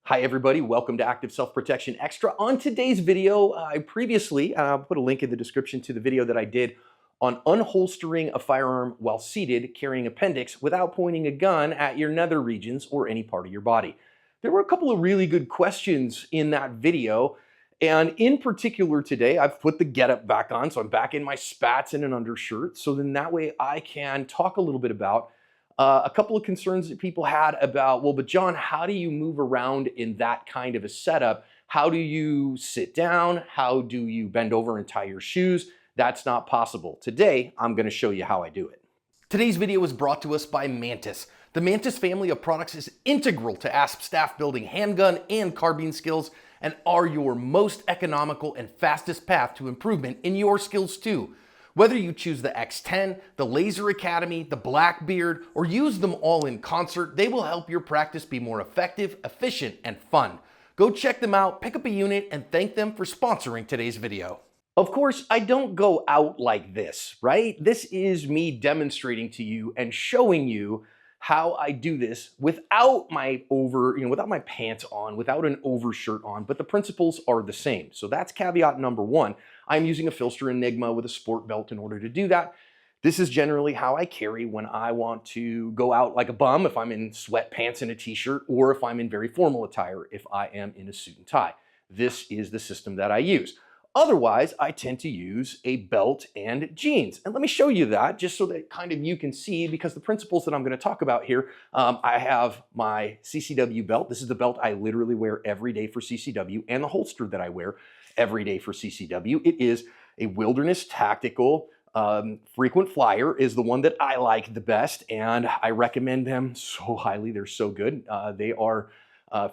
Hi everybody, welcome to Active Self-Protection Extra. On today's video, I previously put a link in the description to the video that I did on unholstering a firearm while seated carrying appendix without pointing a gun at your nether regions or any part of your body. There were a couple of really good questions in that video, and in particular today, I've put the getup back on, so I'm back in my spats and an undershirt, so then that way I can talk a little bit about a couple of concerns that people had about, well, but John, how do you move around in that kind of a setup? How do you sit down? How do you bend over and tie your shoes? That's not possible. Today, I'm going to show you how I do it. Today's video is brought to us by Mantis. The Mantis family of products is integral to ASP staff building handgun and carbine skills and are your most economical and fastest path to improvement in your skills too. Whether you choose the X10, the Laser Academy, the Blackbeard, or use them all in concert, they will help your practice be more effective, efficient, and fun. Go check them out, pick up a unit, and thank them for sponsoring today's video. Of course, I don't go out like this, right? This is me demonstrating to you and showing you how I do this without my without my pants on, without an overshirt on, but the principles are the same. So that's caveat number one. I'm using a Filster Enigma with a sport belt in order to do that. This is generally how I carry when I want to go out like a bum, if I'm in sweatpants and a t-shirt, or if I'm in very formal attire, if I am in a suit and tie. This is the system that I use. Otherwise, I tend to use a belt and jeans. And let me show you that just so that kind of you can see, because the principles that I'm going to talk about here, I have my CCW belt. This is the belt I literally wear every day for CCW, and the holster that I wear every day for CCW. It is a Wilderness Tactical frequent flyer is the one that I like the best, and I recommend them so highly. They're so good. They are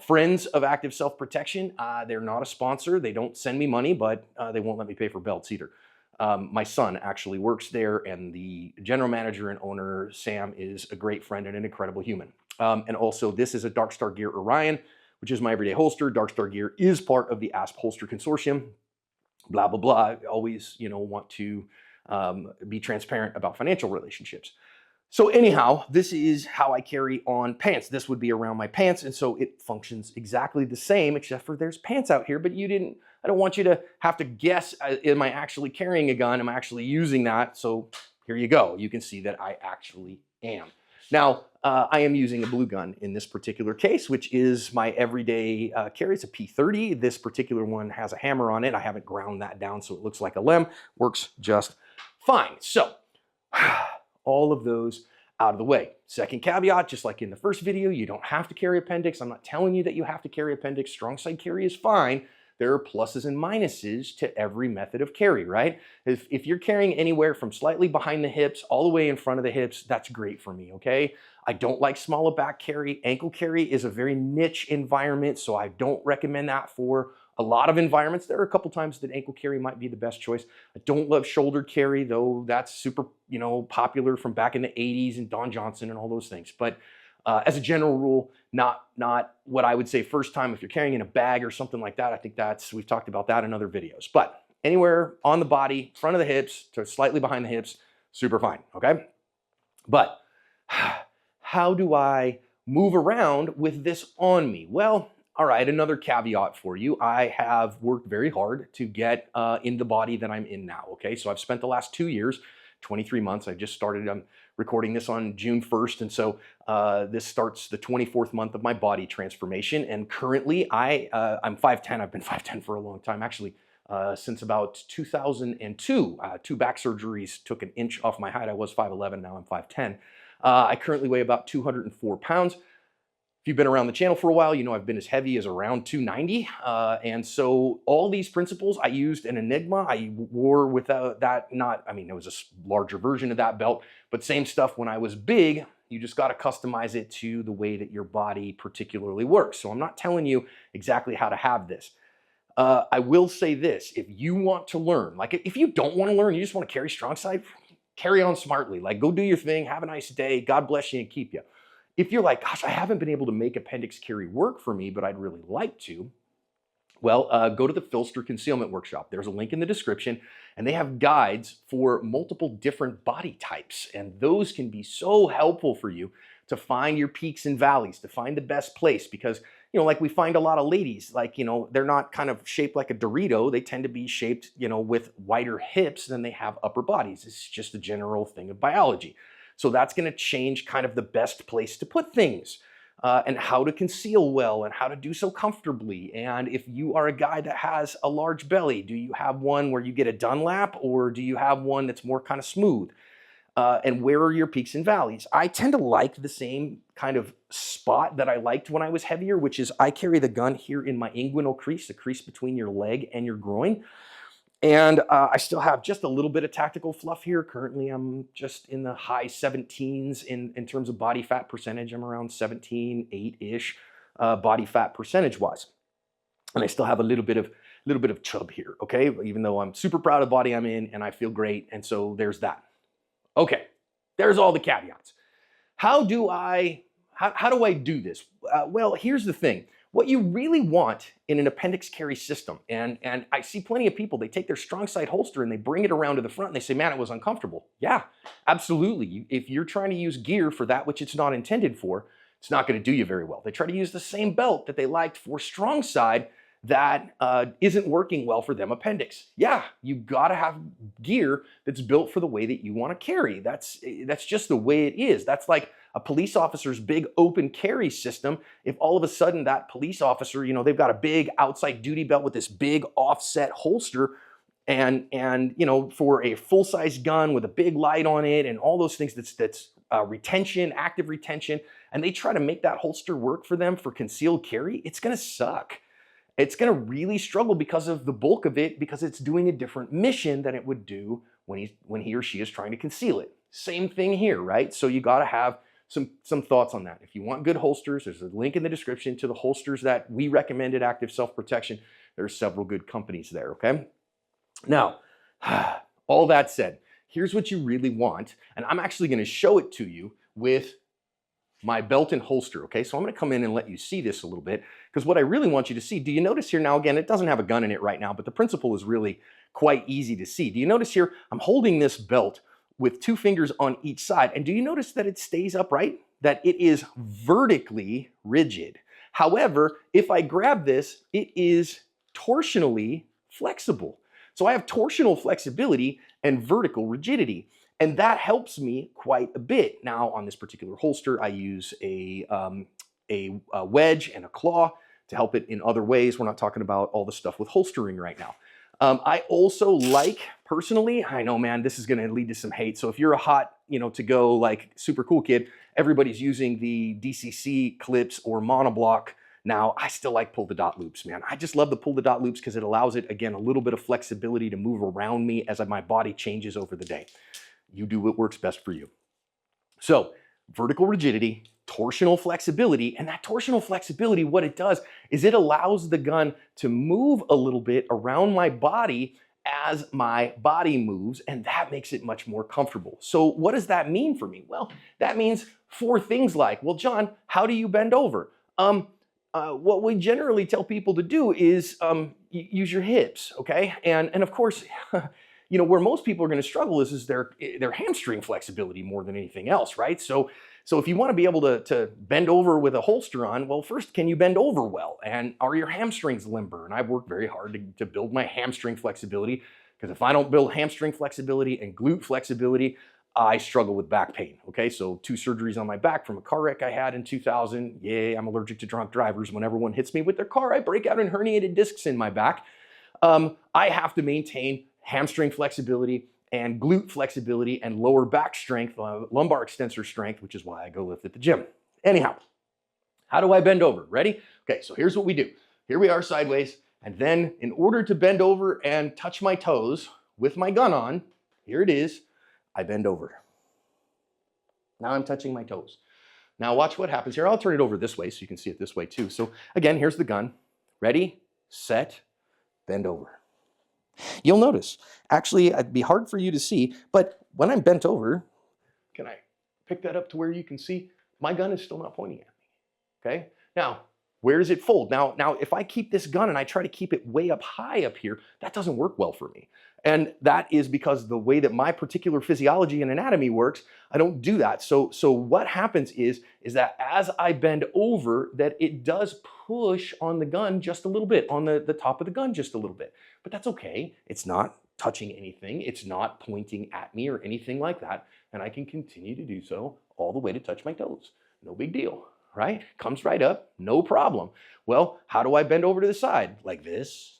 friends of Active Self-Protection. They're not a sponsor. They don't send me money, but they won't let me pay for belts either. My son actually works there, and the general manager and owner, Sam, is a great friend and an incredible human. And also, this is a Darkstar Gear Orion, which is my everyday holster. Darkstar Gear is part of the ASP Holster Consortium. Blah, blah, blah. I always, want to be transparent about financial relationships. So anyhow, this is how I carry on pants. This would be around my pants, and so it functions exactly the same, except for there's pants out here, but I don't want you to have to guess, am I actually carrying a gun? Am I actually using that? So here you go. You can see that I actually am. Now, I am using a blue gun in this particular case, which is my everyday carry. It's a P30. This particular one has a hammer on it. I haven't ground that down so it looks like a lem. Works just fine. So, all of those out of the way. Second caveat, just like in the first video, you don't have to carry appendix. I'm not telling you that you have to carry appendix. Strong side carry is fine. There are pluses and minuses to every method of carry, right? If you're carrying anywhere from slightly behind the hips all the way in front of the hips, that's great for me, okay? I don't like smaller back carry. Ankle carry is a very niche environment, so I don't recommend that for a lot of environments. There are a couple times that ankle carry might be the best choice. I don't love shoulder carry, though that's super, popular from back in the 80s and Don Johnson and all those things. But as a general rule, not what I would say first time if you're carrying in a bag or something like that. I think we've talked about that in other videos. But anywhere on the body, front of the hips to slightly behind the hips, super fine, okay? But how do I move around with this on me? Well, all right, another caveat for you. I have worked very hard to get in the body that I'm in now, okay? So I've spent the last 2 years, 23 months. I just started, I'm recording this on June 1st, and so this starts the 24th month of my body transformation, and currently I'm 5'10". I've been 5'10" for a long time, actually, since about 2002. 2 back surgeries took an inch off my height. I was 5'11", now I'm 5'10". I currently weigh about 204 pounds. If you've been around the channel for a while, you know I've been as heavy as around 290. And so all these principles, I used an Enigma. I wore without that, it was a larger version of that belt, but same stuff when I was big. You just got to customize it to the way that your body particularly works. So I'm not telling you exactly how to have this. I will say this, if you want to learn, like if you don't want to learn, you just want to carry strong side, carry on smartly. Like go do your thing, have a nice day, God bless you and keep you. If you're like, gosh, I haven't been able to make appendix carry work for me, but I'd really like to, well, go to the Filster Concealment Workshop. There's a link in the description, and they have guides for multiple different body types, and those can be so helpful for you to find your peaks and valleys, to find the best place, because like we find a lot of ladies, like, they're not kind of shaped like a Dorito. They tend to be shaped, with wider hips than they have upper bodies. It's just a general thing of biology. So that's going to change kind of the best place to put things. And how to conceal well and how to do so comfortably. And if you are a guy that has a large belly, do you have one where you get a Dunlap, or do you have one that's more kind of smooth? And where are your peaks and valleys? I tend to like the same kind of spot that I liked when I was heavier, which is I carry the gun here in my inguinal crease, the crease between your leg and your groin. And I still have just a little bit of tactical fluff here. Currently, I'm just in the high 17s in terms of body fat percentage. I'm around 17, 8-ish body fat percentage-wise. And I still have a little bit of chub here, okay? Even though I'm super proud of the body I'm in and I feel great. And so there's that. Okay, there's all the caveats. How do I do this? Well, here's the thing. What you really want in an appendix carry system, and I see plenty of people, they take their strong side holster and they bring it around to the front and they say, man, it was uncomfortable. Yeah, absolutely. If you're trying to use gear for that which it's not intended for, it's not going to do you very well. They try to use the same belt that they liked for strong side that isn't working well for them appendix. Yeah, you got to have gear that's built for the way that you want to carry. That's just the way it is. That's like a police officer's big open carry system. If all of a sudden that police officer, they've got a big outside duty belt with this big offset holster, and for a full-size gun with a big light on it and all those things, that's retention, active retention, and they try to make that holster work for them for concealed carry, it's going to suck. It's going to really struggle because of the bulk of it, because it's doing a different mission than it would do when he or she is trying to conceal it. Same thing here, right? So you got to have some thoughts on that. If you want good holsters, there's a link in the description to the holsters that we recommend at Active Self-Protection. There's several good companies there, okay? Now, all that said, here's what you really want, and I'm actually going to show it to you with my belt and holster, okay? So I'm going to come in and let you see this a little bit, because what I really want you to see, do you notice here now, again, it doesn't have a gun in it right now, but the principle is really quite easy to see. Do you notice here, I'm holding this belt with 2 fingers on each side, and do you notice that it stays upright? That it is vertically rigid. However, if I grab this, it is torsionally flexible. So I have torsional flexibility and vertical rigidity, and that helps me quite a bit. Now, on this particular holster, I use a wedge and a claw to help it in other ways. We're not talking about all the stuff with holstering right now. I also like, personally, I know, man, this is going to lead to some hate. So if you're a hot, to go like super cool kid, everybody's using the DCC clips or monoblock. Now, I still like pull the dot loops, man. I just love the pull the dot loops because it allows it, again, a little bit of flexibility to move around me as my body changes over the day. You do what works best for you. So vertical rigidity, torsional flexibility, and that torsional flexibility, what it does is it allows the gun to move a little bit around my body as my body moves, and that makes it much more comfortable. So what does that mean for me? Well, that means 4 things like, well, John, how do you bend over? What we generally tell people to do is use your hips, okay? And of course, where most people are going to struggle is their hamstring flexibility more than anything else, right? So if you want to be able to bend over with a holster on, well, first, can you bend over well? And are your hamstrings limber? And I've worked very hard to build my hamstring flexibility, because if I don't build hamstring flexibility and glute flexibility, I struggle with back pain, okay? So 2 surgeries on my back from a car wreck I had in 2000. Yay, I'm allergic to drunk drivers. Whenever one hits me with their car, I break out in herniated discs in my back. I have to maintain hamstring flexibility and glute flexibility and lower back strength, lumbar extensor strength, which is why I go lift at the gym. Anyhow, how do I bend over? Ready? Okay, so here's what we do. Here we are sideways, and then in order to bend over and touch my toes with my gun on, here it is, I bend over. Now I'm touching my toes. Now watch what happens here. I'll turn it over this way so you can see it this way too. So again, here's the gun. Ready, set, bend over. You'll notice, actually, it'd be hard for you to see, but when I'm bent over, can I pick that up to where you can see? My gun is still not pointing at me, okay? Now, Where does it fold? Now, if I keep this gun and I try to keep it way up high up here, that doesn't work well for me. And that is because the way that my particular physiology and anatomy works, I don't do that. So what happens is that as I bend over, that it does push on the gun just a little bit, on the top of the gun just a little bit. But that's okay. It's not touching anything. It's not pointing at me or anything like that. And I can continue to do so all the way to touch my toes. No big deal, right? Comes right up, no problem. Well, how do I bend over to the side? Like this.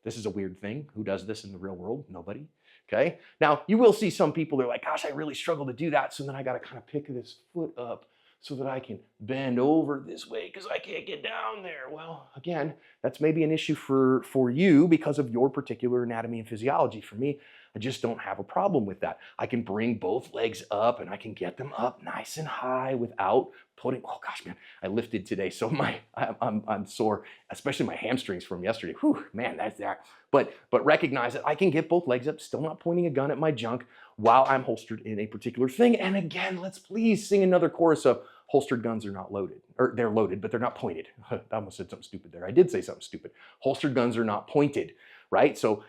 This is a weird thing. Who does this in the real world? Nobody. Okay. Now, you will see some people, they're like, gosh, I really struggle to do that. So then I got to kind of pick this foot up so that I can bend over this way because I can't get down there. Well, again, that's maybe an issue for you because of your particular anatomy and physiology. For me, I just don't have a problem with that. I can bring both legs up and I can get them up nice and high without putting, oh gosh, man, I lifted today. So I'm sore, especially my hamstrings from yesterday. Whew, man, that's that. But recognize that I can get both legs up, still not pointing a gun at my junk while I'm holstered in a particular thing. And again, let's please sing another chorus of holstered guns are not loaded, or they're loaded, but they're not pointed. I almost said something stupid there. I did say something stupid. Holstered guns are not pointed, right? So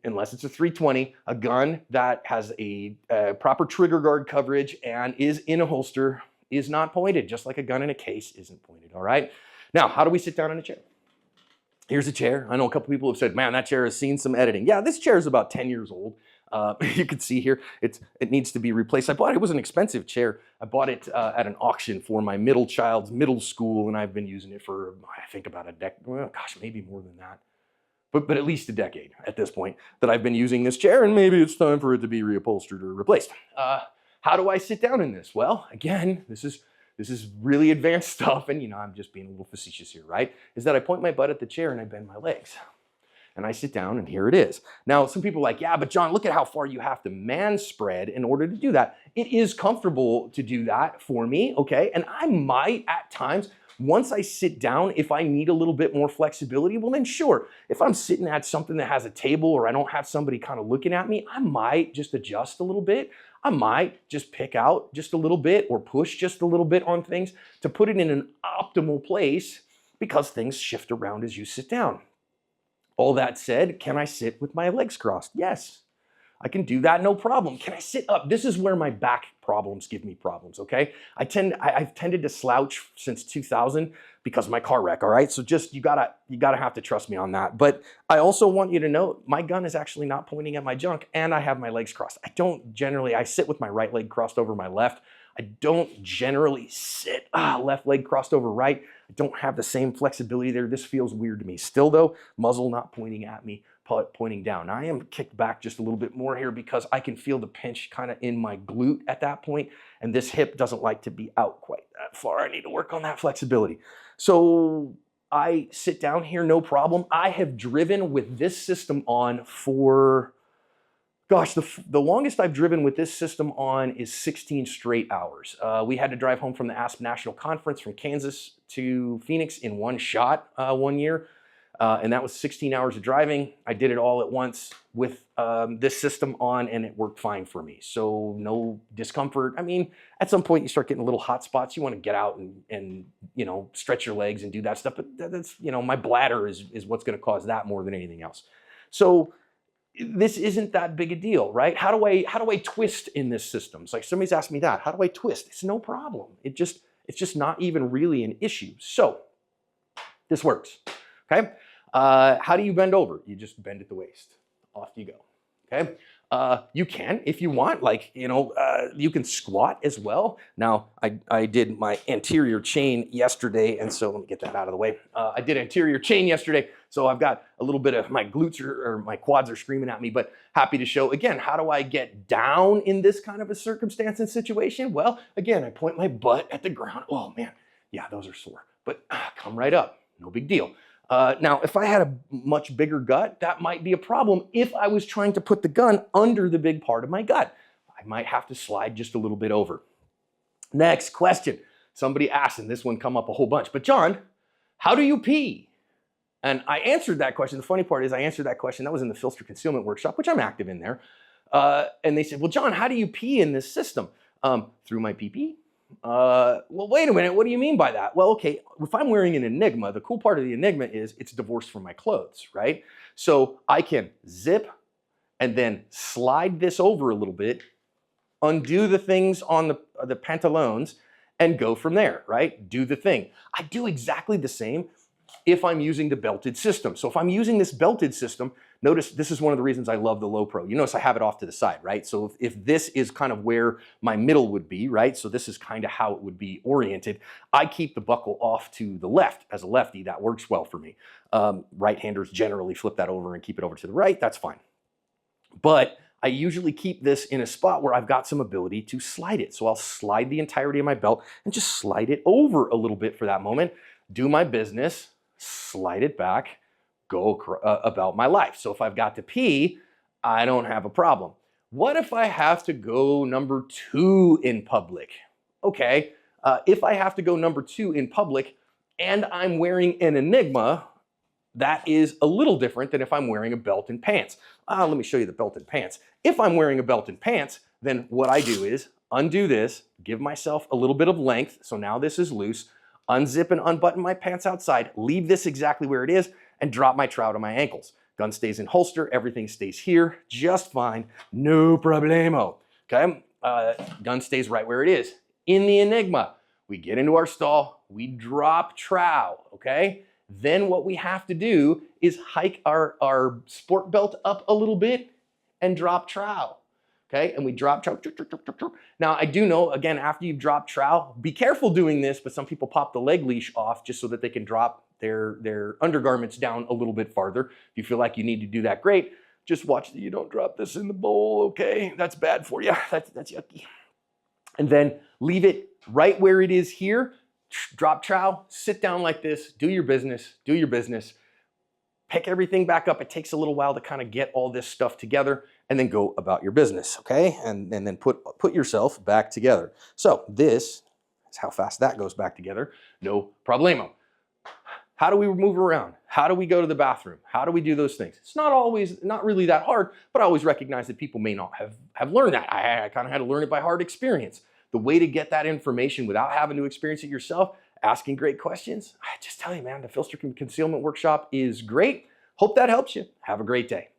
unless it's a 320, a gun that has a proper trigger guard coverage and is in a holster is not pointed, just like a gun in a case isn't pointed, all right? Now, how do we sit down in a chair? Here's a chair. I know a couple people have said, man, that chair has seen some editing. Yeah, this chair is about 10 years old. You can see here, it needs to be replaced. I bought it, it was an expensive chair. I bought it at an auction for my middle child's middle school, and I've been using it for, I think about a decade, well, gosh, maybe more than that. But at least a decade at this point that I've been using this chair, and maybe it's time for it to be reupholstered or replaced. How do I sit down in this? Well, again, this is really advanced stuff, and I'm just being a little facetious here, right? Is that I point my butt at the chair and I bend my legs. And I sit down and here it is. Now, some people are like, yeah, but John, look at how far you have to man spread in order to do that. It is comfortable to do that for me, okay? And I might at times, once I sit down, if I need a little bit more flexibility, well then sure. If I'm sitting at something that has a table or I don't have somebody kind of looking at me, I might just adjust a little bit. I might just pick out just a little bit or push just a little bit on things to put it in an optimal place because things shift around as you sit down. All that said, can I sit with my legs crossed? Yes, I can do that, no problem. Can I sit up? This is where my back problems give me problems, okay? I've tended to slouch since 2000 because of my car wreck, all right? So just, you gotta have to trust me on that. But I also want you to know, my gun is actually not pointing at my junk and I have my legs crossed. I sit with my right leg crossed over my left. I don't generally sit left leg crossed over right. I don't have the same flexibility there. This feels weird to me. Still though, muzzle not pointing at me, pointing down. I am kicked back just a little bit more here because I can feel the pinch kind of in my glute at that point, and this hip doesn't like to be out quite that far. I need to work on that flexibility. So I sit down here, no problem. I have driven with this system on for, gosh, the longest I've driven with this system on is 16 straight hours. We had to drive home from the Aspen National Conference from Kansas to Phoenix in one shot one year. And that was 16 hours of driving. I did it all at once with this system on, and it worked fine for me. So no discomfort. I mean, at some point you start getting little hot spots. You want to get out and stretch your legs and do that stuff. But that's, my bladder is what's going to cause that more than anything else. So this isn't that big a deal, right? How do I twist in this system? It's like somebody's asked me that. How do I twist? It's no problem. It's just not even really an issue. So this works, okay? How do you bend over? You just bend at the waist. Off you go, okay? You can, if you want, you can squat as well. Now, I did my anterior chain yesterday, and so let me get that out of the way. I did anterior chain yesterday, so I've got a little bit of my glutes or my quads are screaming at me, but happy to show, again, how do I get down in this kind of a circumstance and situation? Well, again, I point my butt at the ground. Oh man, yeah, those are sore, but come right up, no big deal. Now, if I had a much bigger gut, that might be a problem if I was trying to put the gun under the big part of my gut. I might have to slide just a little bit over. Next question. Somebody asked, and this one come up a whole bunch, but John, how do you pee? And I answered that question. The funny part is I answered that question. That was in the Filster Concealment Workshop, which I'm active in there. And they said, well, John, how do you pee in this system? Through my pee-pee. Well, wait a minute, what do you mean by that? Well, okay, if I'm wearing an Enigma, the cool part of the Enigma is it's divorced from my clothes, right? So I can zip and then slide this over a little bit, undo the things on the pantalones, and go from there, right? Do the thing. I do exactly the same if I'm using the belted system. So if I'm using this belted system, notice this is one of the reasons I love the Low Pro. You notice I have it off to the side, right? So if this is kind of where my middle would be, right? So this is kind of how it would be oriented. I keep the buckle off to the left. As a lefty, that works well for me. Right-handers generally flip that over and keep it over to the right. That's fine. But I usually keep this in a spot where I've got some ability to slide it. So I'll slide the entirety of my belt and just slide it over a little bit for that moment, do my business, slide it back, go about my life. So if I've got to pee, I don't have a problem. What if I have to go number 2 in public? Okay, if I have to go number 2 in public and I'm wearing an Enigma, that is a little different than if I'm wearing a belt and pants. Let me show you the belt and pants. If I'm wearing a belt and pants, then what I do is undo this, give myself a little bit of length, so now this is loose, unzip and unbutton my pants outside, leave this exactly where it is, and drop my trowel to my ankles. Gun stays in holster, everything stays here, just fine, no problemo, okay? Gun stays right where it is. In the Enigma, we get into our stall, we drop trowel, okay? Then what we have to do is hike our sport belt up a little bit and drop trowel, okay? And we drop trowel. Now, I do know, again, after you've dropped trowel, be careful doing this, but some people pop the leg leash off just so that they can drop their undergarments down a little bit farther. If you feel like you need to do that, great. Just watch that you don't drop this in the bowl, okay? That's bad for you. That's yucky. And then leave it right where it is here. Drop trowel, sit down like this, do your business, pick everything back up. It takes a little while to kind of get all this stuff together and then go about your business, okay? And then put yourself back together. So this is how fast that goes back together. No problemo. How do we move around? How do we go to the bathroom? How do we do those things? It's not really that hard, but I always recognize that people may not have learned that. I kind of had to learn it by hard experience. The way to get that information without having to experience it yourself, asking great questions, I just tell you, man, the Filster Concealment Workshop is great. Hope that helps you. Have a great day.